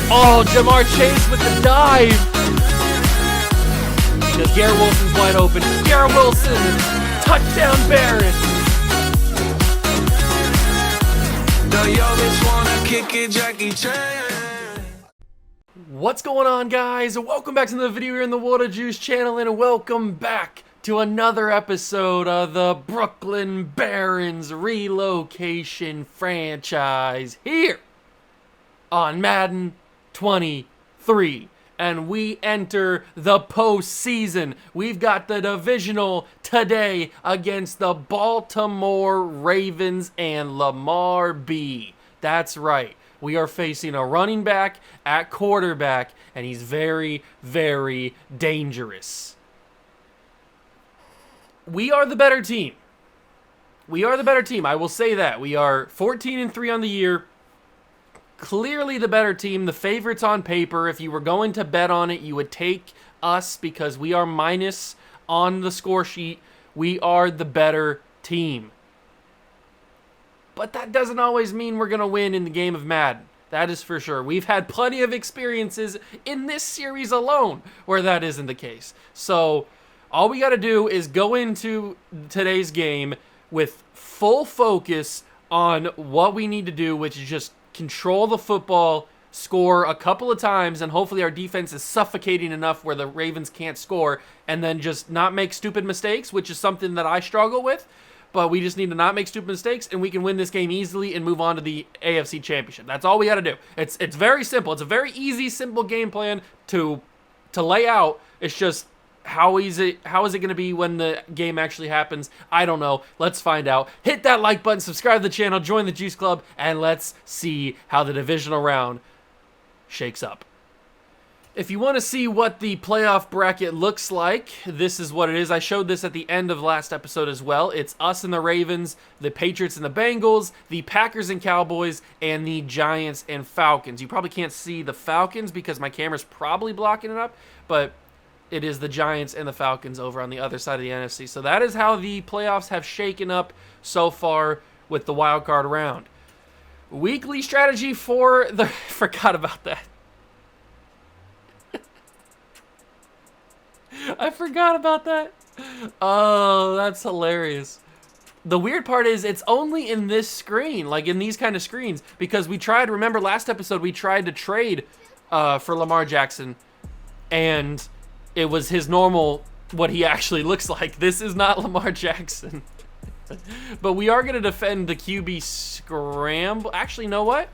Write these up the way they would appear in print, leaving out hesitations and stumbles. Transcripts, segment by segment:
Oh, Jamar Chase with the dive. Because Garrett Wilson's wide open. Garrett Wilson, touchdown Barron. What's going on, guys? Welcome back to another video here in the Water Juice channel, and welcome back to another episode of the Brooklyn Barons Relocation franchise here on Madden 23. And we enter the postseason. We've got the Divisional today against the Baltimore Ravens and Lamar B. That's right. We are facing a running back at quarterback, and he's very, very dangerous. We are the better team. We are the better team. I will say that. We are 14-3 on the year. Clearly the better team. The favorites on paper. If you were going to bet on it, you would take us because we are minus on the score sheet. We are the better team. But that doesn't always mean we're going to win in the game of Madden. That is for sure. We've had plenty of experiences in this series alone where that isn't the case. So all we got to do is go into today's game with full focus on what we need to do, which is just control the football, score a couple of times, and hopefully our defense is suffocating enough where the Ravens can't score, and then just not make stupid mistakes, which is something that I struggle with. But we just need to not make stupid mistakes, and we can win this game easily and move on to the AFC Championship. That's all we got to do. It's very simple. It's a very easy, simple game plan to lay out. It's just how is it going to be when the game actually happens? I don't know. Let's find out. Hit that like button, subscribe to the channel, join the Juice Club, and let's see how the divisional round shakes up. If you want to see what the playoff bracket looks like, this is what it is. I showed this at the end of last episode as well. It's us and the Ravens, the Patriots and the Bengals, the Packers and Cowboys, and the Giants and Falcons. You probably can't see the Falcons because my camera's probably blocking it up, but it is the Giants and the Falcons over on the other side of the NFC. So that is how the playoffs have shaken up so far with the wild card round. Weekly strategy for the... Forgot about that. I forgot about that. Oh, that's hilarious. The weird part is it's only in this screen, like in these kind of screens, because we tried, remember last episode, we tried to trade for Lamar Jackson, and it was his normal, what he actually looks like. This is not Lamar Jackson. But we are going to defend the QB scramble. Actually, you know what?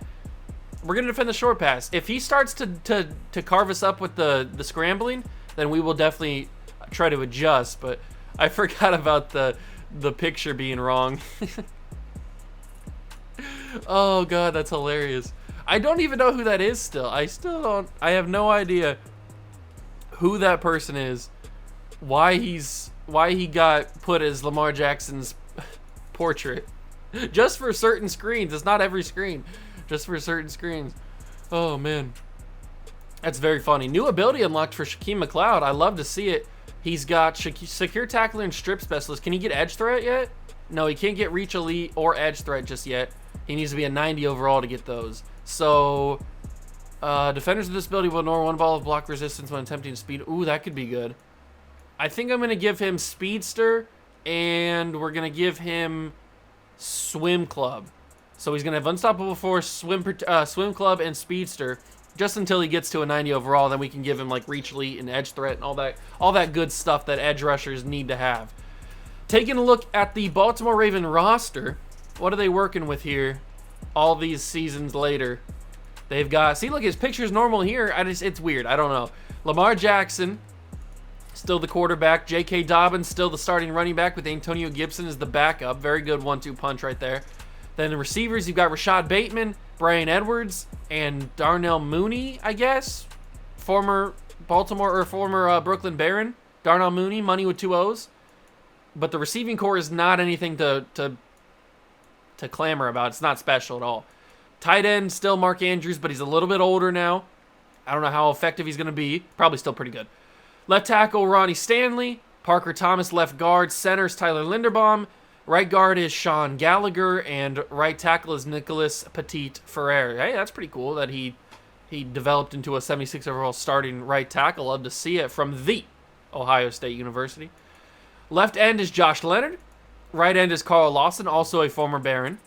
We're going to defend the short pass. If he starts to carve us up with the scrambling, then we will definitely try to adjust. But I forgot about the picture being wrong. Oh, God, that's hilarious. I don't even know who that is still. I have no idea who that person is, why he got put as Lamar Jackson's portrait. Just for certain screens. It's not every screen. Just for certain screens. Oh, man. That's very funny. New ability unlocked for Shaquem McLeod. I love to see it. He's got secure tackler and strip specialist. Can he get edge threat yet? No, he can't get reach elite or edge threat just yet. He needs to be a 90 overall to get those. So, defenders of this ability will ignore one ball of block resistance when attempting speed. Ooh, that could be good. I think I'm going to give him Speedster, and we're going to give him Swim Club. So he's going to have Unstoppable Force, Swim Club, and Speedster, just until he gets to a 90 overall. Then we can give him like reach elite and edge threat and all that good stuff that edge rushers need to have. Taking a look at the Baltimore Raven roster, what are they working with here all these seasons later? They've got, see, look, his picture's normal here. It's weird. I don't know. Lamar Jackson, still the quarterback. J.K. Dobbins, still the starting running back, with Antonio Gibson as the backup. Very good 1-2 punch right there. Then the receivers, you've got Rashad Bateman, Brian Edwards, and Darnell Mooney, I guess. Former Brooklyn Baron. Darnell Mooney, money with 2 O's. But the receiving core is not anything to clamor about. It's not special at all. Tight end, still Mark Andrews, but he's a little bit older now. I don't know how effective he's going to be. Probably still pretty good. Left tackle, Ronnie Stanley. Parker Thomas, left guard. Centers, Tyler Linderbaum. Right guard is Sean Gallagher, and right tackle is Nicholas Petit Ferrer. Hey, that's pretty cool that he developed into a 76 overall starting right tackle. Love to see it from the Ohio State University. Left end is Josh Leonard. Right end is Carl Lawson, also a former Baron.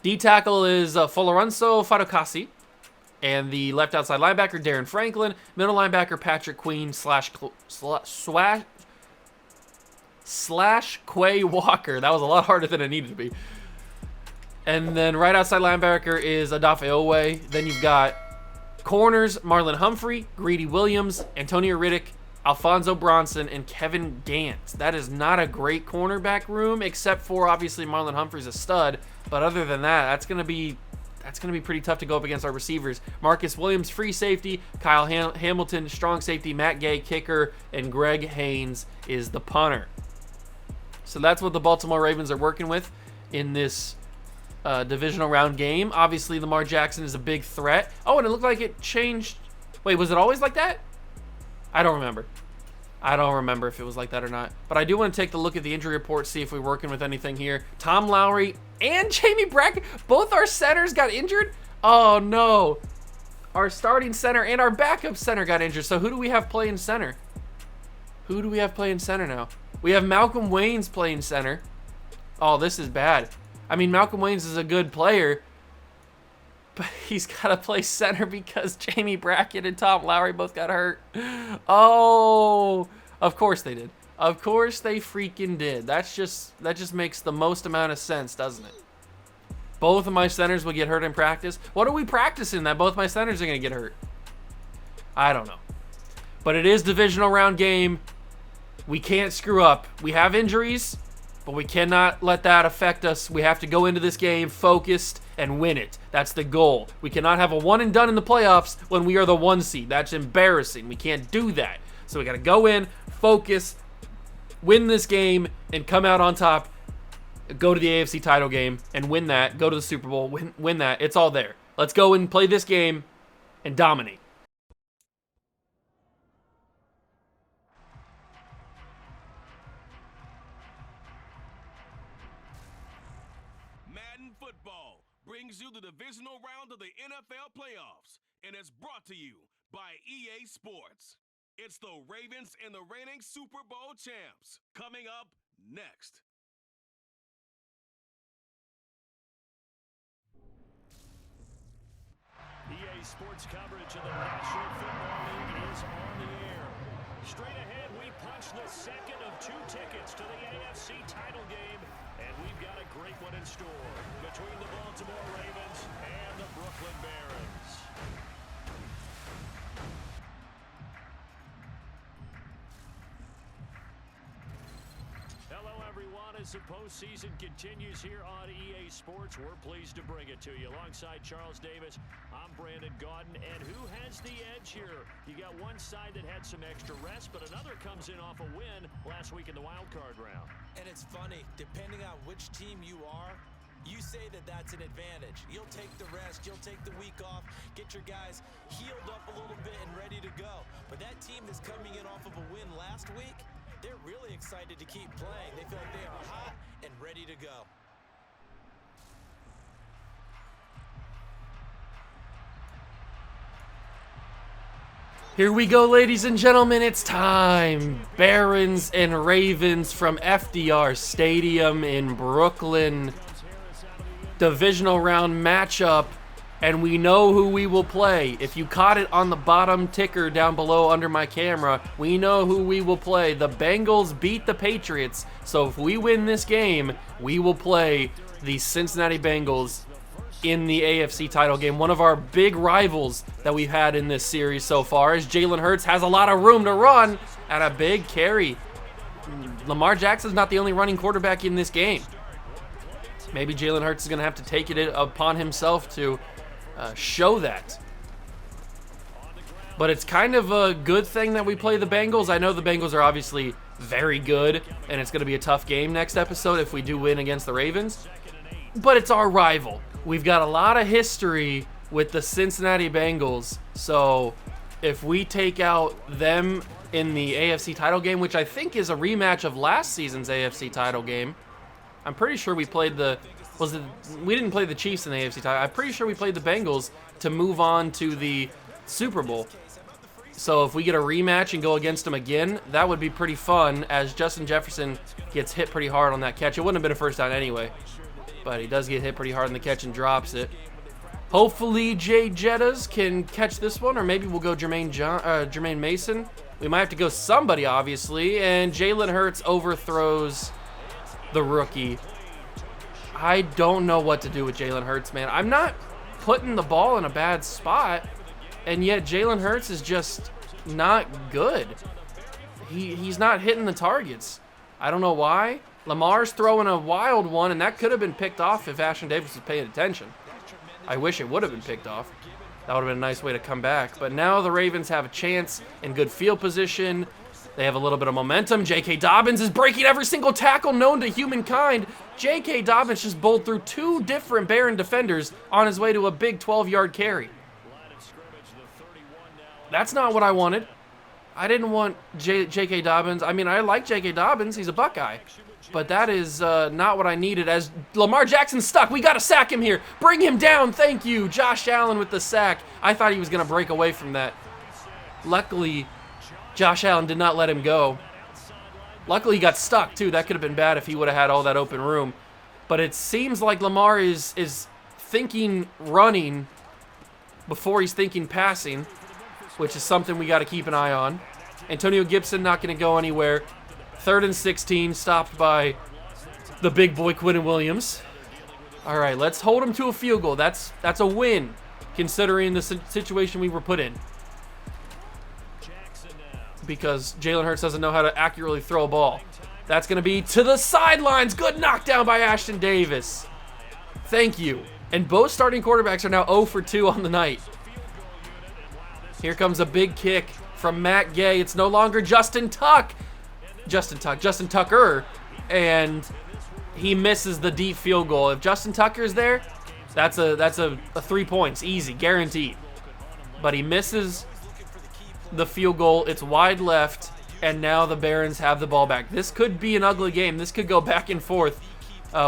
D tackle is Folorenzo Fadokasi. And the left outside linebacker, Darren Franklin. Middle linebacker, Patrick Queen slash Quay Walker. That was a lot harder than it needed to be. And then right outside linebacker is Adafe Owe. Then you've got corners, Marlon Humphrey, Greedy Williams, Antonio Riddick, Alfonso Bronson, and Kevin Gant. That is not a great cornerback room, except for obviously Marlon Humphrey's a stud. But other than that, that's gonna be pretty tough to go up against our receivers. Marcus Williams, free safety. Kyle Hamilton, strong safety. Matt Gay, kicker. And Greg Haynes is the punter. So that's what the Baltimore Ravens are working with in this divisional round game. Obviously, Lamar Jackson is a big threat. Oh, and it looked like it changed. Wait, was it always like that? I don't remember. I don't remember if it was like that or not. But I do want to take a look at the injury report, see if we're working with anything here. Tom Lowry and Jamie Brackett, both our centers got injured? Oh, no. Our starting center and our backup center got injured. So who do we have playing center? Who do we have playing center now? We have Malcolm Waynes playing center. Oh, this is bad. I mean, Malcolm Waynes is a good player, but he's got to play center because Jamie Brackett and Tom Lowry both got hurt. Oh, of course they did. Of course they freaking did. That just makes the most amount of sense, doesn't it? Both of my centers will get hurt in practice. What are we practicing that both my centers are going to get hurt? I don't know. But it is divisional round game. We can't screw up. We have injuries, but we cannot let that affect us. We have to go into this game focused and win it. That's the goal. We cannot have a one and done in the playoffs when we are the 1 seed. That's embarrassing. We can't do that. So we got to go in, focus, win this game, and come out on top. Go to the AFC title game and win that. Go to the Super Bowl, win that. It's all there. Let's go and play this game and dominate. Madden football brings you the divisional round of the NFL playoffs and is brought to you by EA Sports. It's the Ravens and the reigning Super Bowl champs. Coming up next. EA Sports coverage of the National Football League is on the air. Straight ahead, we punch the second of 2 tickets to the AFC title game, and we've got a great one in store between the Baltimore Ravens and the Brooklyn Barons. Hello, everyone. As the postseason continues here on EA Sports, we're pleased to bring it to you. Alongside Charles Davis, I'm Brandon Gaudin. And who has the edge here? You got one side that had some extra rest, but another comes in off a win last week in the wild card round. And it's funny, depending on which team you are, you say that that's an advantage. You'll take the rest, you'll take the week off, get your guys healed up a little bit and ready to go. But that team that's coming in off of a win last week, they're really excited to keep playing. They feel like they are hot and ready to go. Here we go, ladies and gentlemen. It's time. Barons and Ravens from FDR Stadium in Brooklyn. Divisional round matchup. And we know who we will play. If you caught it on the bottom ticker down below under my camera, we know who we will play. The Bengals beat the Patriots. So if we win this game, we will play the Cincinnati Bengals in the AFC title game. One of our big rivals that we've had in this series so far is Jalen Hurts has a lot of room to run and a big carry. Lamar Jackson's not the only running quarterback in this game. Maybe Jalen Hurts is going to have to take it upon himself to show that. But it's kind of a good thing that we play the Bengals. I know the Bengals are obviously very good, and it's going to be a tough game next episode if we do win against the Ravens. But it's our rival. We've got a lot of history with the Cincinnati Bengals. So if we take out them in the AFC title game, which I think is a rematch of last season's AFC title game, I'm pretty sure we played we didn't play the Chiefs in the AFC title. I'm pretty sure we played the Bengals to move on to the Super Bowl. So if we get a rematch and go against them again, that would be pretty fun, as Justin Jefferson gets hit pretty hard on that catch. It wouldn't have been a first down anyway, but he does get hit pretty hard on the catch and drops it. Hopefully Jay Jettas can catch this one, or maybe we'll go Jermaine Mason. We might have to go somebody, obviously, and Jalen Hurts overthrows the rookie. I don't know what to do with Jalen Hurts, man. I'm not putting the ball in a bad spot, and yet Jalen Hurts is just not good. He's not hitting the targets. I don't know why. Lamar's throwing a wild one, and that could have been picked off if Ashton Davis was paying attention. I wish it would have been picked off. That would have been a nice way to come back. But now the Ravens have a chance in good field position. They have a little bit of momentum. J.K. Dobbins is breaking every single tackle known to humankind. J.K. Dobbins just bowled through 2 different Baron defenders on his way to a big 12-yard carry. That's not what I wanted. I didn't want J.K. Dobbins. I mean, I like J.K. Dobbins. He's a Buckeye. But that is not what I needed, as Lamar Jackson's stuck. We got to sack him here. Bring him down. Thank you. Josh Allen with the sack. I thought he was going to break away from that. Luckily, Josh Allen did not let him go. Luckily, he got stuck, too. That could have been bad if he would have had all that open room. But it seems like Lamar is thinking running before he's thinking passing, which is something we got to keep an eye on. Antonio Gibson not going to go anywhere. 3rd and 16, stopped by the big boy Quinnen Williams. All right, let's hold him to a field goal. That's a win, considering the situation we were put in. Because Jalen Hurts doesn't know how to accurately throw a ball. That's going to be to the sidelines. Good knockdown by Ashton Davis. Thank you. And both starting quarterbacks are now 0 for 2 on the night. Here comes a big kick from Matt Gay. It's no longer Justin Tucker, and he misses the deep field goal. If Justin Tucker is there, that's a 3 points, easy, guaranteed. But he misses the field goal. It's wide left, and now the Barons have the ball back. This could be an ugly game. This could go back and forth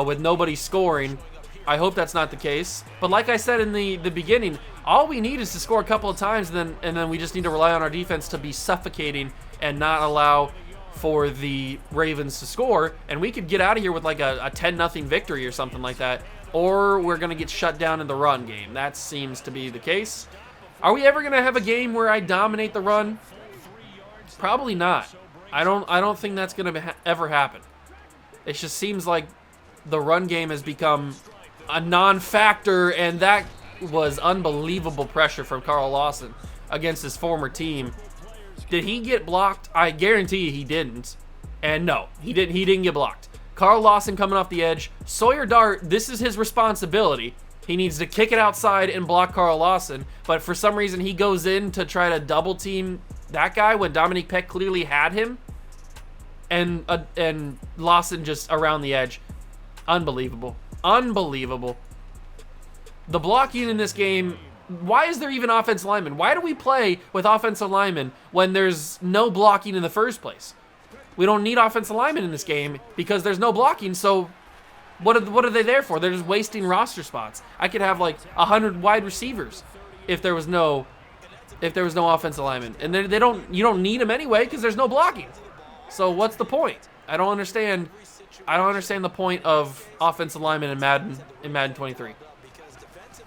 with nobody scoring. I hope that's not the case. But like I said in the beginning, all we need is to score a couple of times, and then we just need to rely on our defense to be suffocating and not allow for the Ravens to score, and we could get out of here with like a 10-0 victory or something like that, or we're going to get shut down in the run game. That seems to be the case. Are we ever going to have a game where I dominate the run? Probably not. I don't think that's going to ever happen. It just seems like the run game has become a non-factor, and that was unbelievable pressure from Carl Lawson against his former team. Did he get blocked? I guarantee you he didn't. And no, he didn't get blocked. Carl Lawson coming off the edge. Sawyer Dart, this is his responsibility. He needs to kick it outside and block Carl Lawson. But for some reason, he goes in to try to double team that guy when Dominique Peck clearly had him. And Lawson just around the edge. Unbelievable. Unbelievable. The blocking in this game, why is there even offensive linemen? Why do we play with offensive linemen when there's no blocking in the first place? We don't need offensive linemen in this game because there's no blocking, so what are they there for? They're just wasting roster spots. I could have like 100 wide receivers if there was no offensive linemen. And you don't need them anyway because there's no blocking. So what's the point? I don't understand the point of offensive linemen in Madden 23.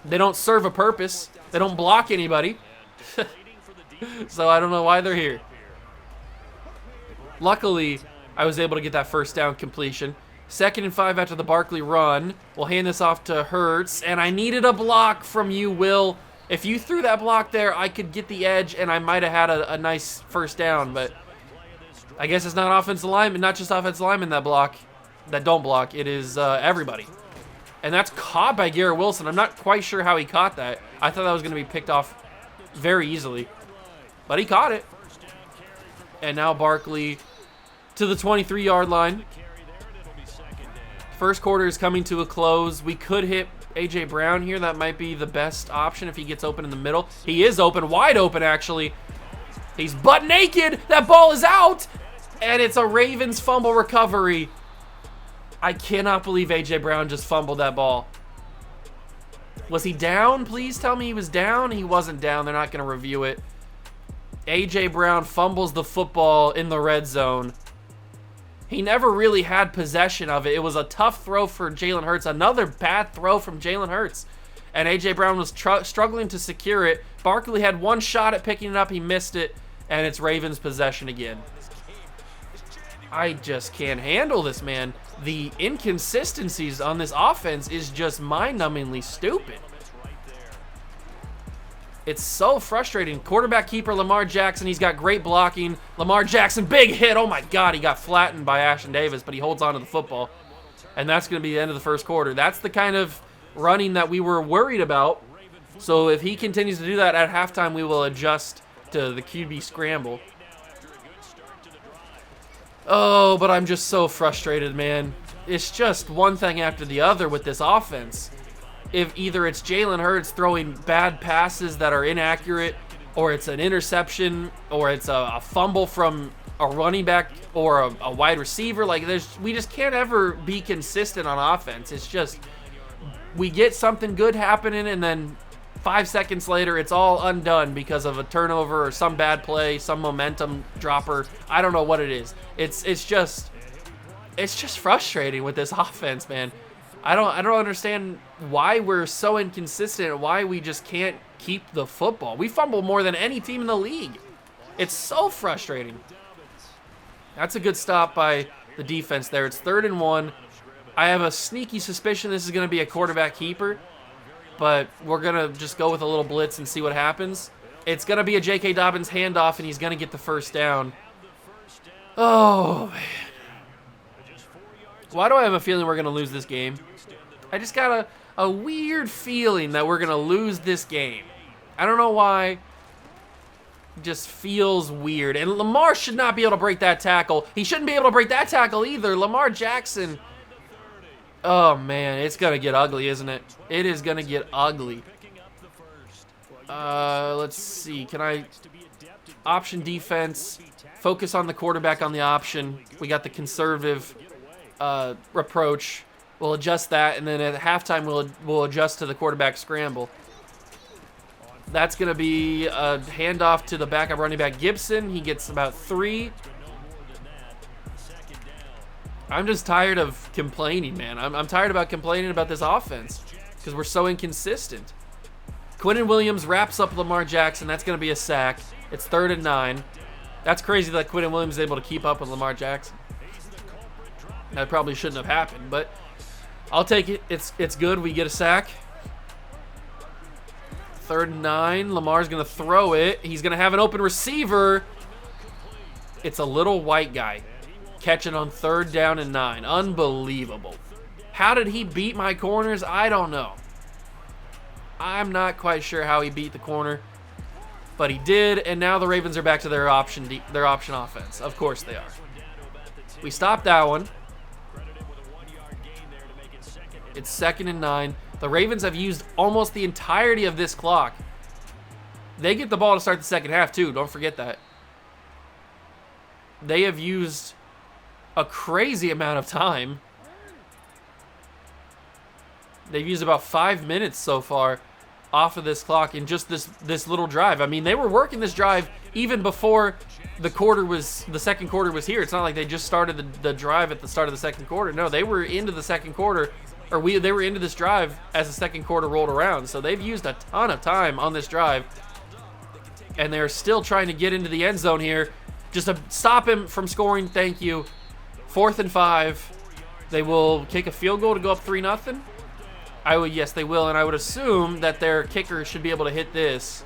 They don't serve a purpose. They don't block anybody. So I don't know why they're here. Luckily, I was able to get that first down completion. 2nd and 5 after the Barkley run. We'll hand this off to Hurts. And I needed a block from you, Will. If you threw that block there, I could get the edge, and I might have had a nice first down. But I guess it's not offensive linemen, not just offensive linemen that don't block. It is everybody. And that's caught by Garrett Wilson. I'm not quite sure how he caught that. I thought that was going to be picked off very easily. But he caught it. And now Barkley to the 23-yard line. First quarter is coming to a close. We could hit A.J. Brown here. That might be the best option if he gets open in the middle. He is open, wide open actually. He's butt naked. That ball is out. And it's a Ravens fumble recovery. I cannot believe A.J. Brown just fumbled that ball. Was he down? Please tell me he was down. He wasn't down. They're not going to review it. A.J. Brown fumbles the football in the red zone. He never really had possession of it. It was a tough throw for Jalen Hurts. Another bad throw from Jalen Hurts. And A.J. Brown was struggling to secure it. Barkley had one shot at picking it up. He missed it. And it's Ravens possession again. I just can't handle this, man. The inconsistencies on this offense is just mind-numbingly stupid. It's so frustrating. Quarterback keeper Lamar Jackson, he's got great blocking. Lamar Jackson, big hit. Oh my God, he got flattened by Ashton Davis, but he holds on to the football. And that's going to be the end of the first quarter. That's the kind of running that we were worried about. So if he continues to do that at halftime, we will adjust to the QB scramble. Oh, but I'm just so frustrated, man. It's just one thing after the other with this offense. If either it's Jalen Hurts throwing bad passes that are inaccurate, or it's an interception, or it's a fumble from a running back or a wide receiver, like we just can't ever be consistent on offense. It's just we get something good happening, and then 5 seconds later, it's all undone because of a turnover or some bad play, some momentum dropper. I don't know what it is. It's just frustrating with this offense, man. I don't understand why we're so inconsistent, why we just can't keep the football. We fumble more than any team in the league. It's so frustrating. That's a good stop by the defense there. It's 3rd and 1. I have a sneaky suspicion this is going to be a quarterback keeper, but we're going to just go with a little blitz and see what happens. It's going to be a J.K. Dobbins handoff, and he's going to get the first down. Oh, man. Why do I have a feeling we're going to lose this game? I just got a weird feeling that we're going to lose this game. I don't know why. It just feels weird. And Lamar should not be able to break that tackle. He shouldn't be able to break that tackle either. Lamar Jackson. Oh, man. It's going to get ugly, isn't it? It is going to get ugly. Let's see. Can I... Option defense. Focus on the quarterback on the option. We got the conservative approach. We'll adjust that, and then at halftime we'll adjust to the quarterback scramble. That's going to be a handoff to the backup running back Gibson. He gets about 3. I'm just tired of complaining, man. I'm tired about complaining about this offense because we're so inconsistent. Quinnen Williams wraps up Lamar Jackson. That's going to be a sack. It's 3rd and 9. That's crazy that Quinnen Williams is able to keep up with Lamar Jackson. That probably shouldn't have happened, but I'll take it. It's good. We get a sack. 3rd and 9. Lamar's going to throw it. He's going to have an open receiver. It's a little white guy catching on 3rd down and 9. Unbelievable. How did he beat my corners? I don't know. I'm not quite sure how he beat the corner, but he did, and now the Ravens are back to their option offense. Of course they are. We stopped that one. It's 2nd and 9. The Ravens have used almost the entirety of this clock. They get the ball to start the second half, too. Don't forget that. They have used a crazy amount of time. They've used about 5 minutes so far off of this clock in just this little drive. I mean, they were working this drive even before the second quarter was here. It's not like they just started the drive at the start of the second quarter. No, they were into the second quarter, or they were into this drive as the second quarter rolled around. So they've used a ton of time on this drive, and they're still trying to get into the end zone here just to stop him from scoring. Thank you. 4th and 5. They will kick a field goal to go up 3-0. Yes, they will, and I would assume that their kicker should be able to hit this.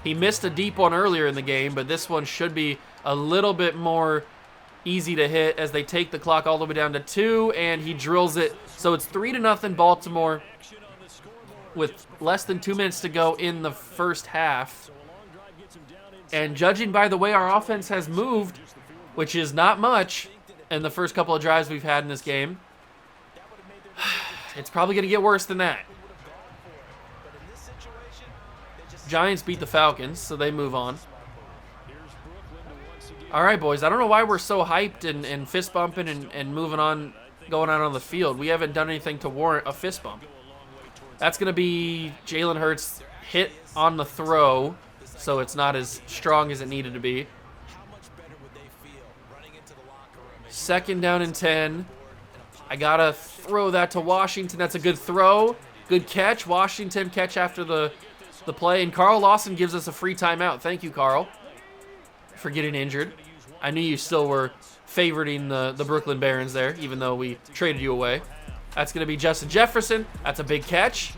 He missed a deep one earlier in the game, but this one should be a little bit more easy to hit as they take the clock all the way down to 2, and he drills it. So it's 3-0 Baltimore with less than 2 minutes to go in the first half. And judging by the way our offense has moved, which is not much in the first couple of drives we've had in this game, it's probably going to get worse than that. Giants beat the Falcons, so they move on. All right, boys. I don't know why we're so hyped and fist bumping and moving on, going out on the field. We haven't done anything to warrant a fist bump. That's going to be Jalen Hurts hit on the throw, so it's not as strong as it needed to be. 2nd down and 10. I got to throw that to Washington. That's a good throw. Good catch. Washington catch after the play. And Carl Lawson gives us a free timeout. Thank you, Carl, for getting injured. I knew you still were favoriting the Brooklyn Barons there, even though we traded you away. That's going to be Justin Jefferson. That's a big catch.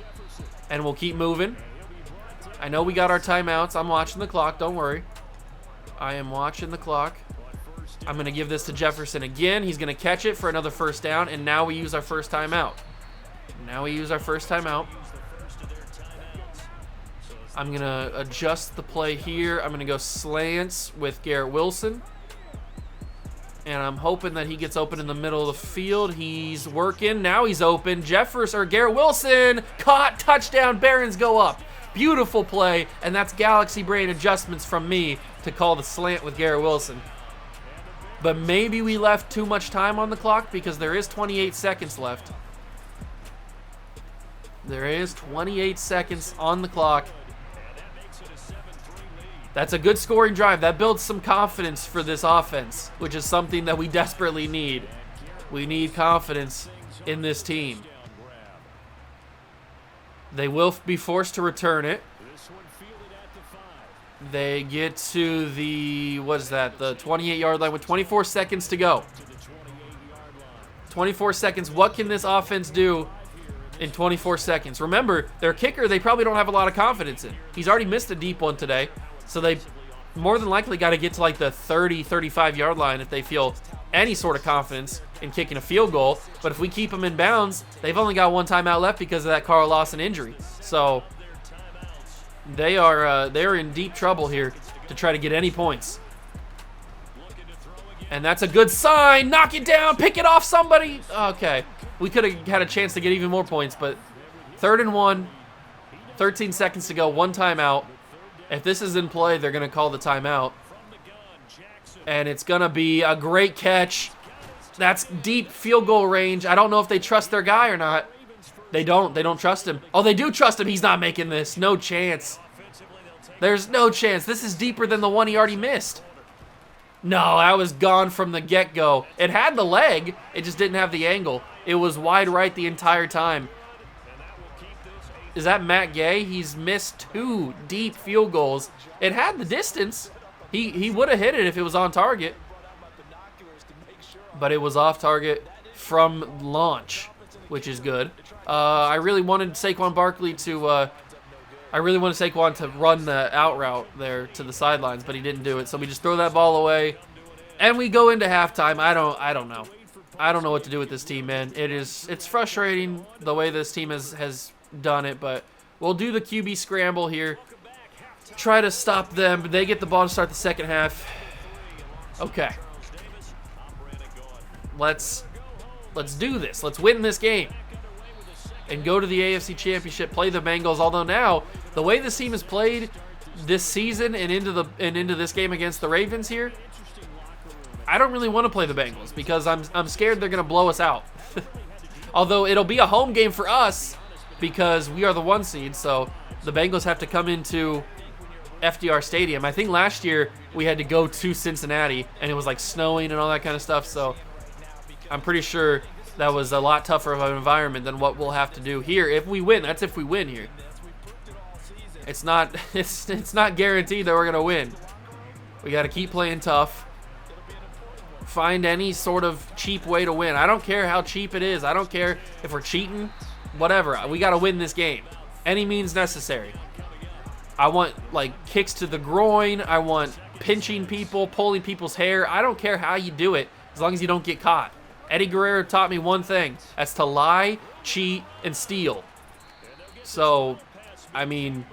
And we'll keep moving. I know we got our timeouts. I'm watching the clock. Don't worry. I am watching the clock. I'm going to give this to Jefferson again. He's going to catch it for another 1st down. And now we use our first timeout. I'm going to adjust the play here. I'm going to go slants with Garrett Wilson. And I'm hoping that he gets open in the middle of the field. He's working. Now he's open. Garrett Wilson caught. Touchdown. Barons go up. Beautiful play. And that's Galaxy Brain adjustments from me to call the slant with Garrett Wilson. But maybe we left too much time on the clock because there is 28 seconds left. There is 28 seconds on the clock. That's a good scoring drive. That builds some confidence for this offense, which is something that we desperately need. We need confidence in this team. They will be forced to return it. They get to the, what is that, the 28-yard line with 24 seconds to go. 24 seconds. What can this offense do in 24 seconds? Remember, their kicker, they probably don't have a lot of confidence in. He's already missed a deep one today. So they more than likely got to get to like the 30, 35-yard line if they feel any sort of confidence in kicking a field goal. But if we keep them in bounds, they've only got one timeout left because of that Carl Lawson injury. So they're in deep trouble here to try to get any points. And that's a good sign. Knock it down. Pick it off somebody. Okay. We could have had a chance to get even more points, but 3rd and 1, 13 seconds to go, one timeout. If this is in play, they're going to call the timeout. And it's going to be a great catch. That's deep field goal range. I don't know if they trust their guy or not. They don't. They don't trust him. Oh, they do trust him. He's not making this. No chance. There's no chance. This is deeper than the one he already missed. No, that was gone from the get-go. It had the leg. It just didn't have the angle. It was wide right the entire time. Is that Matt Gay? He's missed 2 deep field goals. It had the distance. He would have hit it if it was on target. But it was off target from launch, which is good. I really wanted Saquon Barkley to run the out route there to the sidelines, but he didn't do it. So we just throw that ball away, and we go into halftime. I don't know. I don't know what to do with this team, man. It's frustrating the way this team has done it, but we'll do the QB scramble here. Try to stop them. They get the ball to start the second half. Okay. Let's do this. Let's win this game and go to the AFC Championship, play the Bengals. Although now, the way this team has played this season and into this game against the Ravens here, I don't really want to play the Bengals because I'm scared they're going to blow us out. Although it'll be a home game for us because we are the 1 seed, so the Bengals have to come into FDR Stadium. I think last year we had to go to Cincinnati, and it was like snowing and all that kind of stuff, so I'm pretty sure that was a lot tougher of an environment than what we'll have to do here if we win. That's if we win here. It's not guaranteed that we're going to win. We got to keep playing tough. Find any sort of cheap way to win. I don't care how cheap it is. I don't care if we're cheating. Whatever. We got to win this game. Any means necessary. I want, like, kicks to the groin. I want pinching people, pulling people's hair. I don't care how you do it as long as you don't get caught. Eddie Guerrero taught me one thing. That's to lie, cheat, and steal. So, I mean,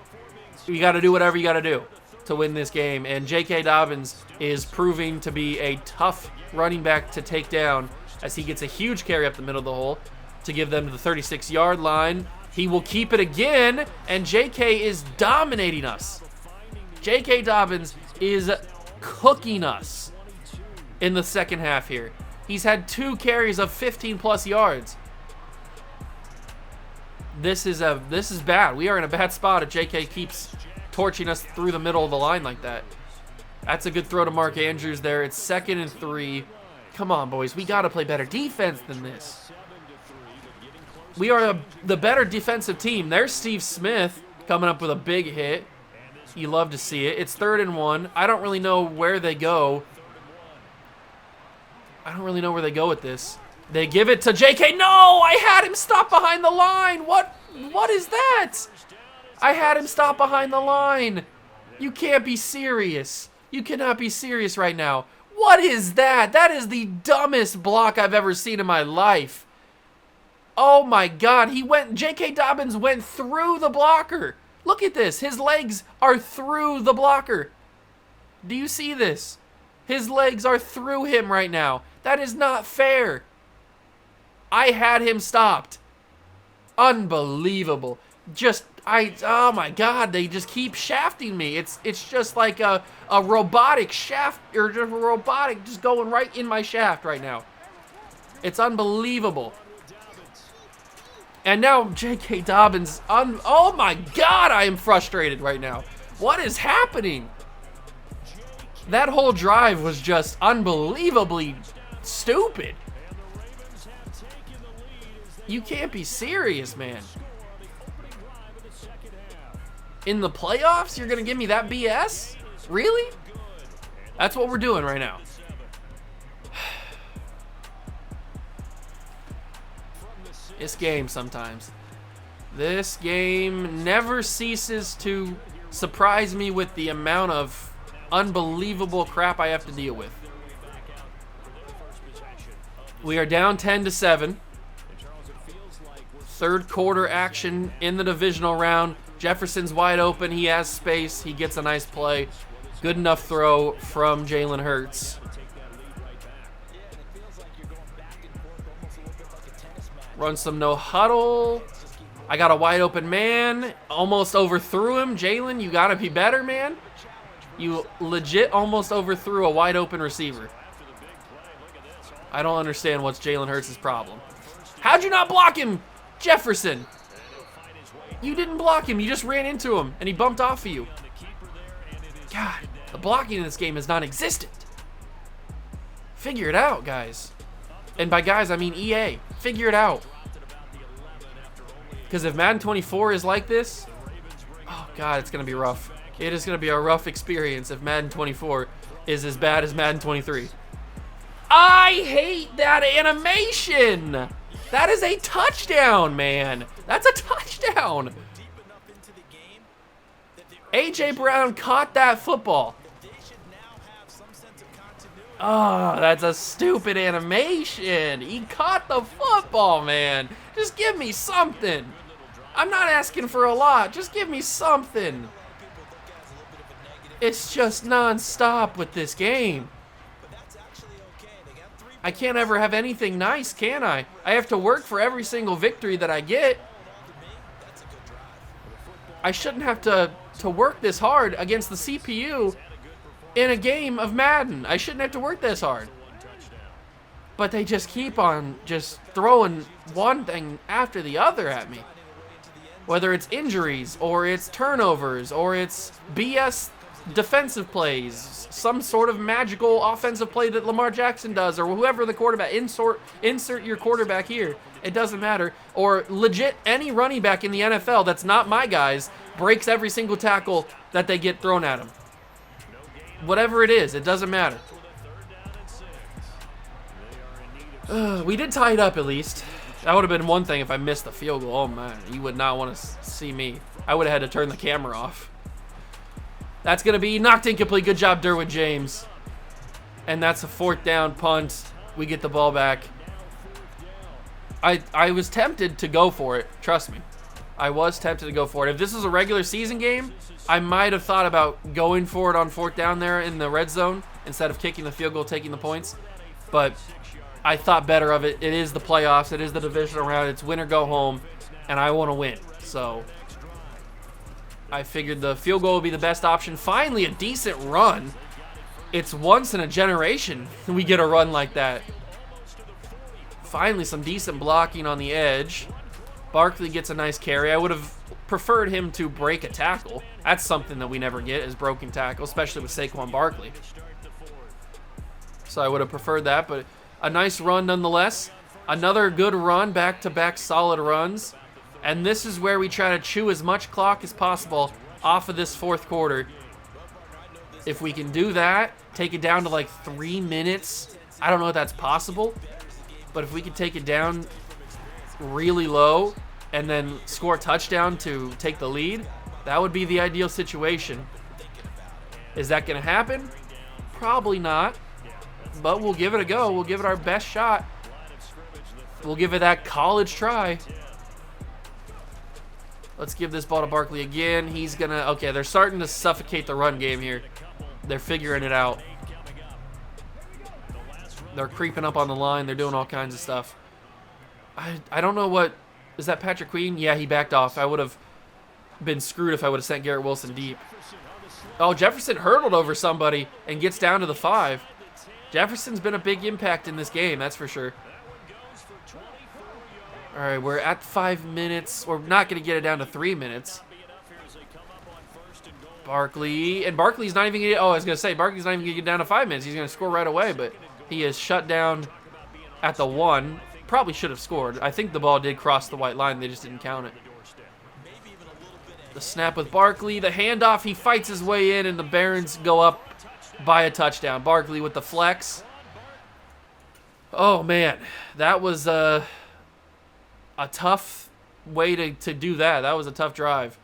you got to do whatever you got to do to win this game. And J.K. Dobbins is proving to be a tough running back to take down as he gets a huge carry up the middle of the hole to give them to the 36-yard line. He will keep it again, and J.K. is dominating us. J.K. Dobbins is cooking us in the second half here. He's had 2 carries of 15+ yards. This is bad. We are in a bad spot if JK keeps torching us through the middle of the line like that. That's a good throw to Mark Andrews there. It's 2nd and 3. Come on, boys. We got to play better defense than this. We are the better defensive team. There's Steve Smith coming up with a big hit. You love to see it. It's 3rd and 1. I don't really know where they go. With this. They give it to JK. No, I had him stop behind the line. What is that? I had him stop behind the line. You can't be serious. You cannot be serious right now. What is that? That is the dumbest block I've ever seen in my life. Oh my God, J.K. Dobbins went through the blocker. Look at this. His legs are through the blocker. Do you see this? His legs are through him right now. That is not fair. I had him stopped. Unbelievable. Oh my God, they just keep shafting me. It's just like a robotic shaft, or just a robotic just going right in my shaft right now. It's unbelievable. And now J.K. Dobbins, oh my God, I am frustrated right now. What is happening? That whole drive was just unbelievably stupid. You can't be serious, man. In the playoffs, you're going to give me that BS? Really? That's what we're doing right now. This game sometimes. This game never ceases to surprise me with the amount of unbelievable crap I have to deal with. We are down 10-7. 3rd quarter action in the divisional round. Jefferson's wide open. He has space. He gets a nice play. Good enough throw from Jalen Hurts. Run some no huddle. I got a wide open man. Almost overthrew him. Jalen, you got to be better, man. You legit almost overthrew a wide open receiver. I don't understand what's Jalen Hurts' problem. How'd you not block him, Jefferson? You didn't block him. You just ran into him, and he bumped off of you. God, the blocking in this game is non-existent. Figure it out, guys. And by guys, I mean EA. Figure it out. Because if Madden 24 is like this, oh God, it's going to be rough. It is going to be a rough experience if Madden 24 is as bad as Madden 23. I hate that animation. That is a touchdown, man. That's a touchdown. A.J. Brown caught that football. Oh, that's a stupid animation. He caught the football, man. Just give me something. I'm not asking for a lot. Just give me something. It's just non-stop with this game. I can't ever have anything nice, can I? I have to work for every single victory that I get. I shouldn't have to work this hard against the CPU in a game of Madden. I shouldn't have to work this hard. But they just keep on just throwing one thing after the other at me. Whether it's injuries, or it's turnovers, or it's BS defensive plays, some sort of magical offensive play that Lamar Jackson does, or whoever the quarterback, insert your quarterback here. It doesn't matter. Or legit any running back in the NFL that's not my guys breaks every single tackle that they get thrown at him. Whatever it is, it doesn't matter. We did tie it up at least. That would have been one thing if I missed the field goal. Oh man, you would not want to see me. I would have had to turn the camera off. That's going to be knocked incomplete. Good job, Derwin James. And that's a 4th down punt. We get the ball back. I was tempted to go for it. Trust me. I was tempted to go for it. If this was a regular season game, I might have thought about going for it on 4th down there in the red zone instead of kicking the field goal, taking the points. But I thought better of it. It is the playoffs. It is the divisional round. It's win or go home, and I want to win. So I figured the field goal would be the best option. Finally, a decent run. It's once in a generation we get a run like that. Finally, some decent blocking on the edge. Barkley gets a nice carry. I would have preferred him to break a tackle. That's something that we never get, is broken tackle, especially with Saquon Barkley. So I would have preferred that, but a nice run nonetheless. Another good run, back-to-back solid runs. And this is where we try to chew as much clock as possible off of this fourth quarter. If we can do that, take it down to like 3 minutes. I don't know if that's possible, but if we can take it down really low and then score a touchdown to take the lead, that would be the ideal situation. Is that going to happen? Probably not, but we'll give it a go. We'll give it our best shot. We'll give it that college try. Let's give this ball to Barkley again. He's going to... Okay, they're starting to suffocate the run game here. They're figuring it out. They're creeping up on the line. They're doing all kinds of stuff. I don't know what... Is that Patrick Queen? Yeah, he backed off. I would have been screwed if I would have sent Garrett Wilson deep. Oh, Jefferson hurdled over somebody and gets down to the 5. Jefferson's been a big impact in this game, that's for sure. All right, we're at 5 minutes. We're not going to get it down to 3 minutes. Barkley. And Barkley's not even going to... Oh, I was going to say, Barkley's not even going to get down to 5 minutes. He's going to score right away, but he is shut down at the 1. Probably should have scored. I think the ball did cross the white line. They just didn't count it. The snap with Barkley. The handoff. He fights his way in, and the Barons go up by a touchdown. Barkley with the flex. Oh, man. That was a tough way to do that. That was a tough drive.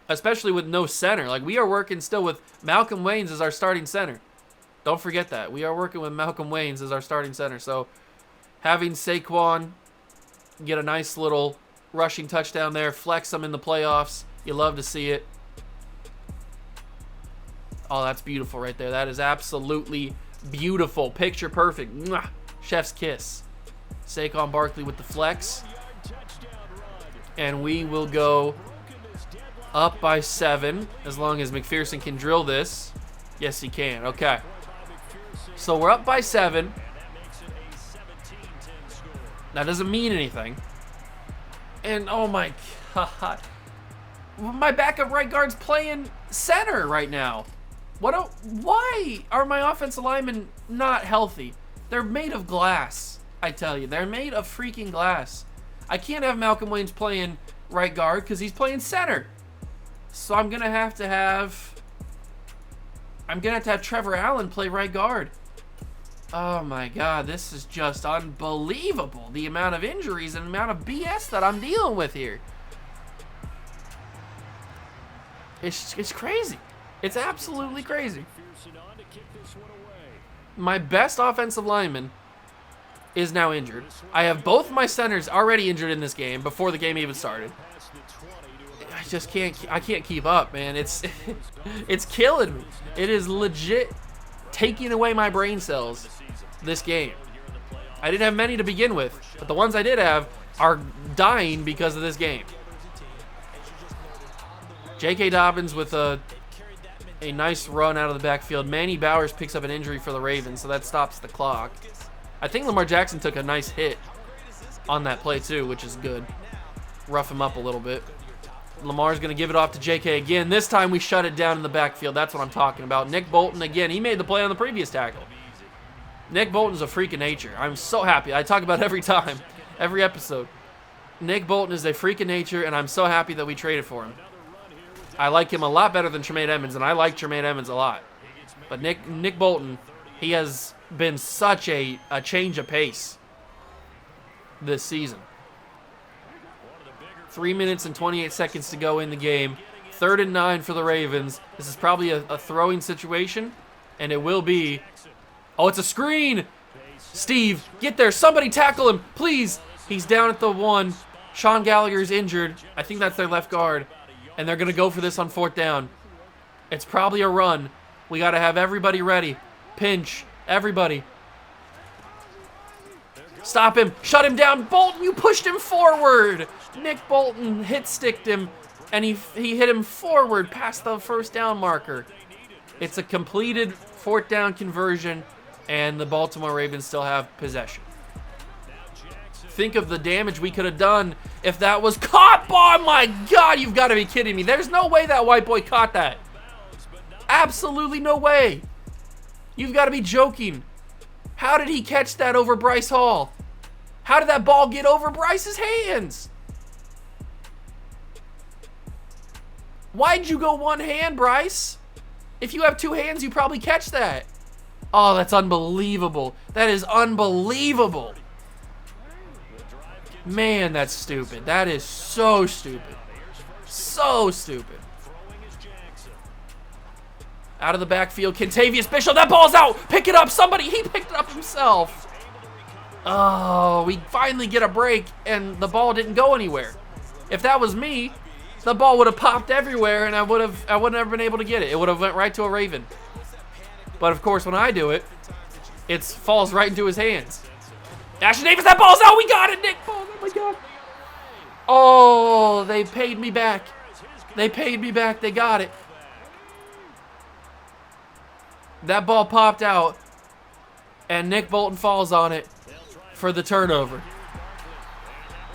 Especially with no center. Like, we are working still with Malcolm Waynes as our starting center. Don't forget that. We are working with Malcolm Waynes as our starting center. So, having Saquon get a nice little rushing touchdown there, flex them in the playoffs. You love to see it. Oh, that's beautiful right there. That is absolutely beautiful. Picture perfect. Mwah. Chef's kiss. Saquon Barkley with the flex. And we will go up by 7 as long as McPherson can drill this. Yes, he can. Okay. So we're up by 7. That doesn't mean anything. And oh my God. My backup right guard's playing center right now. Why are my offensive linemen not healthy? They're made of glass, I tell you. They're made of freaking glass. I can't have Malcolm Waynes playing right guard because he's playing center. So I'm going to have to have Trevor Allen play right guard. Oh my God, this is just unbelievable. The amount of injuries and amount of BS that I'm dealing with here. It's crazy. It's absolutely crazy. My best offensive lineman is now injured. I have both my centers already injured in this game before the game even started. I can't keep up, man. It's killing me. It is legit taking away my brain cells this game. I didn't have many to begin with, but the ones I did have are dying because of this game. J.K. Dobbins with a nice run out of the backfield. Manny Bowers picks up an injury for the Ravens, so that stops the clock. I think Lamar Jackson took a nice hit on that play too, which is good. Rough him up a little bit. Lamar's going to give it off to J.K. again. This time we shut it down in the backfield. That's what I'm talking about. Nick Bolton again. He made the play on the previous tackle. Nick Bolton's a freak of nature. I'm so happy. I talk about it every time, every episode. Nick Bolton is a freak of nature, and I'm so happy that we traded for him. I like him a lot better than Tremaine Edmonds, and I like Tremaine Edmonds a lot. But Nick Bolton, he has been such a change of pace this season. 3 minutes and 28 seconds to go in the game. 3rd and 9 for the Ravens. This is probably a throwing situation, and it will be. Oh, it's a screen. Steve, get there. Somebody tackle him, please. He's down at the 1. Sean Gallagher's injured. I think that's their left guard. And they're going to go for this on 4th down. It's probably a run. We got to have everybody ready. Pinch. Everybody. Stop him. Shut him down. Bolton, you pushed him forward. Nick Bolton hit-sticked him, and he hit him forward past the 1st down marker. It's a completed 4th down conversion, and the Baltimore Ravens still have possession. Think of the damage we could have done if that was caught. Oh my God, you've got to be kidding me. There's no way that white boy caught that. Absolutely no way. You've got to be joking. How did he catch that over Bryce Hall? How did that ball get over Bryce's hands? Why'd you go one hand, Bryce? If you have two hands, you probably catch that. Oh, that's unbelievable. That is unbelievable. Man, that's stupid. That is so stupid. So stupid. Out of the backfield, Kentavious Bishop. That ball's out. Pick it up. Somebody. He picked it up himself. Oh, we finally get a break, and the ball didn't go anywhere. If that was me, the ball would have popped everywhere, and I wouldn't have been able to get it. It would have went right to a Raven. But of course, when I do it, it falls right into his hands. Ashton Davis, that ball's out. We got it, Nick. Oh my God. Oh, they paid me back. They paid me back. They got it. That ball popped out, and Nick Bolton falls on it for the turnover.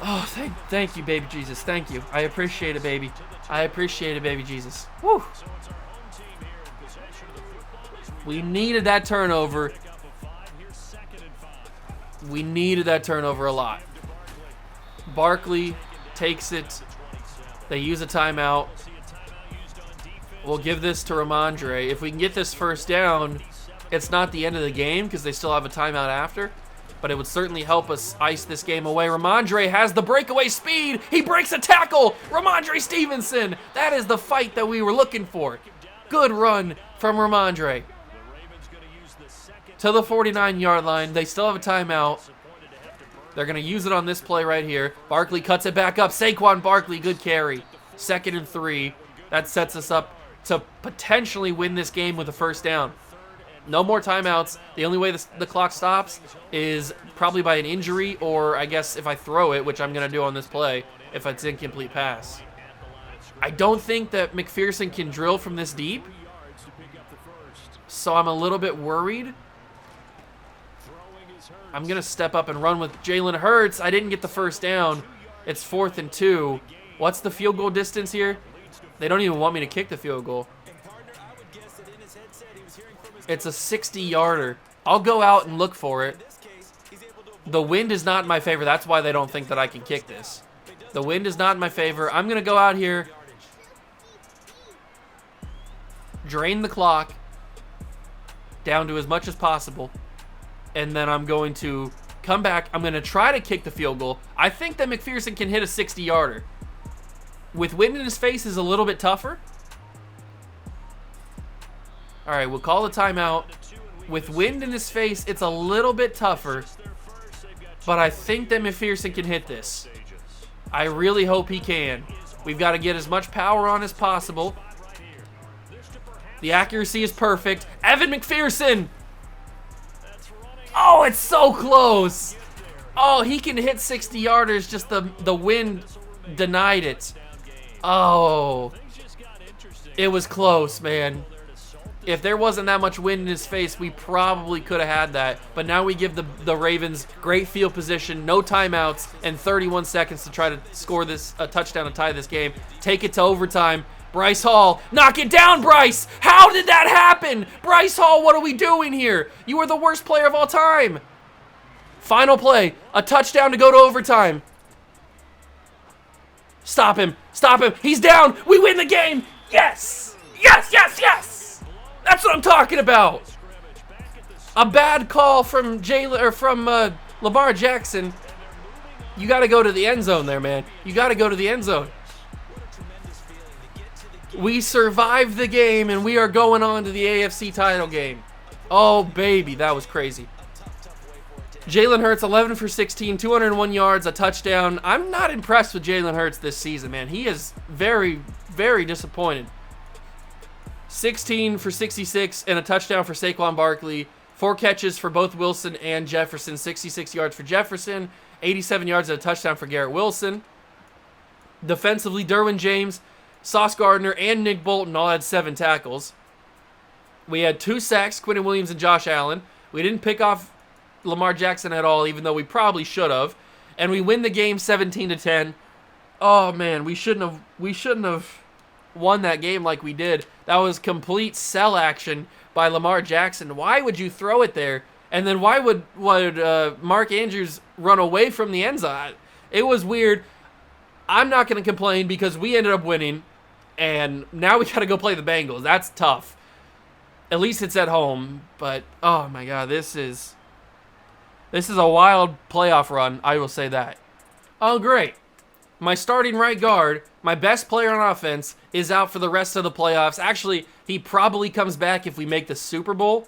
Oh, thank you, baby Jesus. Thank you. I appreciate it, baby. I appreciate it, baby Jesus. Woo. We needed that turnover. We needed that turnover a lot. Barkley takes it. They use a timeout. We'll give this to Ramondre. If we can get this first down, it's not the end of the game because they still have a timeout after, but it would certainly help us ice this game away. Ramondre has the breakaway speed. He breaks a tackle. Ramondre Stevenson. That is the fight that we were looking for. Good run from Ramondre. To the 49-yard line. They still have a timeout. They're going to use it on this play right here. Barkley cuts it back up. Saquon Barkley, good carry. 2nd and 3. That sets us up to potentially win this game with a first down. No more timeouts. The only way the clock stops is probably by an injury, or I guess if I throw it, which I'm going to do on this play, if it's incomplete pass. I don't think that McPherson can drill from this deep, so I'm a little bit worried. I'm going to step up and run with Jalen Hurts. I didn't get the first down. It's 4th and 2. What's the field goal distance here? They don't even want me to kick the field goal. It's a 60-yarder. I'll go out and look for it. The wind is not in my favor. That's why they don't think that I can kick this. The wind is not in my favor. I'm going to go out here, drain the clock down to as much as possible, and then I'm going to come back. I'm going to try to kick the field goal. I think that McPherson can hit a 60-yarder. With wind in his face is a little bit tougher. All right, we'll call the timeout. With wind in his face, it's a little bit tougher, but I think that McPherson can hit this. I really hope he can. We've got to get as much power on as possible. The accuracy is perfect. Evan McPherson! Oh, it's so close! Oh, he can hit 60-yarders, just the wind denied it. Oh, it was close, man. If there wasn't that much wind in his face, we probably could have had that. But now we give the Ravens great field position, no timeouts, and 31 seconds to try to score this a touchdown and tie this game. Take it to overtime. Bryce Hall, knock it down, Bryce! How did that happen? Bryce Hall, what are we doing here? You are the worst player of all time. Final play, a touchdown to go to overtime. Stop him. Stop him. He's down. We win the game. Yes. Yes, yes, yes. That's what I'm talking about. A bad call from Lamar Jackson. You got to go to the end zone there, man. You got to go to the end zone. We survived the game, and we are going on to the AFC title game. Oh, baby. That was crazy. Jalen Hurts, 11 for 16, 201 yards, a touchdown. I'm not impressed with Jalen Hurts this season, man. He is very, very disappointed. 16 for 66 and a touchdown for Saquon Barkley. 4 catches for both Wilson and Jefferson. 66 yards for Jefferson. 87 yards and a touchdown for Garrett Wilson. Defensively, Derwin James, Sauce Gardner, and Nick Bolton all had 7 tackles. We had 2 sacks, Quentin Williams and Josh Allen. We didn't pick off Lamar Jackson at all, even though we probably should have. and we win the game 17-10. Oh man, we shouldn't have won that game like we did. That was complete sell action by Lamar Jackson. Why would you throw it there? And then why would Mark Andrews run away from the end zone? It was weird. I'm not going to complain because we ended up winning, and now we got to go play the Bengals. That's tough. At least it's at home, but oh my God, this is a wild playoff run, I will say that. Oh, great. My starting right guard, my best player on offense, is out for the rest of the playoffs. Actually, he probably comes back if we make the Super Bowl.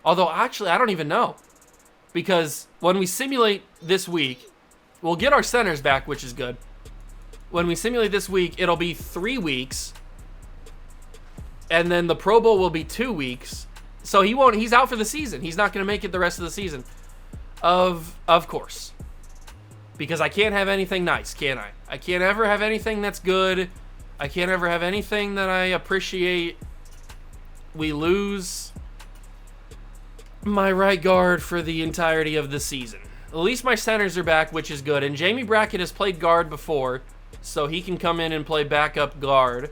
Although, actually, I don't even know. Because when we simulate this week, we'll get our centers back, which is good. When we simulate this week, it'll be 3 weeks. And then the Pro Bowl will be 2 weeks. So he's out for the season. He's not going to make it the rest of the season. Of course. Because I can't have anything nice, can I? I can't ever have anything that's good. I can't ever have anything that I appreciate. We lose my right guard for the entirety of the season. At least my centers are back, which is good. And Jamie Brackett has played guard before, so he can come in and play backup guard.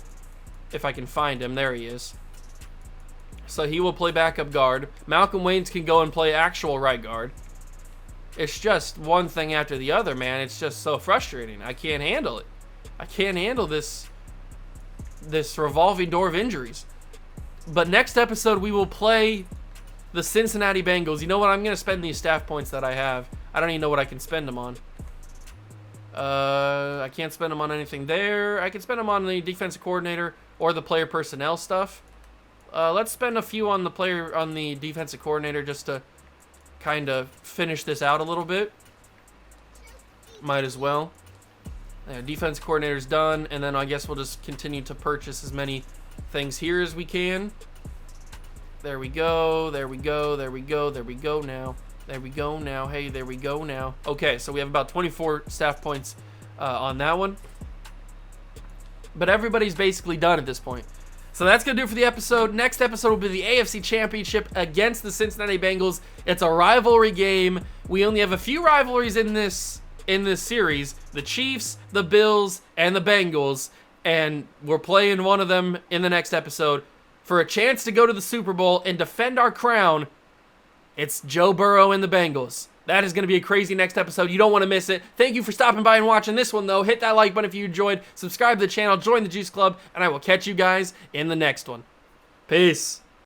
If I can find him. There he is. So he will play backup guard. Malcolm Waynes can go and play actual right guard. It's just one thing after the other, man. It's just so frustrating. I can't handle it. I can't handle this revolving door of injuries. But next episode, we will play the Cincinnati Bengals. You know what? I'm going to spend these staff points that I have. I don't even know what I can spend them on. I can't spend them on anything there. I can spend them on the defensive coordinator or the player personnel stuff. Let's spend a few on the defensive coordinator just to kind of finish this out a little bit. Might as well. Defense coordinator's done, and then I guess we'll just continue to purchase as many things here as we can. There we go, there we go, there we go, there we go now. There we go now, hey, there we go now. Okay, so we have about 24 staff points on that one. But everybody's basically done at this point. So that's going to do it for the episode. Next episode will be the AFC Championship against the Cincinnati Bengals. It's a rivalry game. We only have a few rivalries in this series. The Chiefs, the Bills, and the Bengals. And we're playing one of them in the next episode. For a chance to go to the Super Bowl and defend our crown, it's Joe Burrow and the Bengals. That is going to be a crazy next episode. You don't want to miss it. Thank you for stopping by and watching this one, though. Hit that like button if you enjoyed. Subscribe to the channel. Join the Juice Club. And I will catch you guys in the next one. Peace.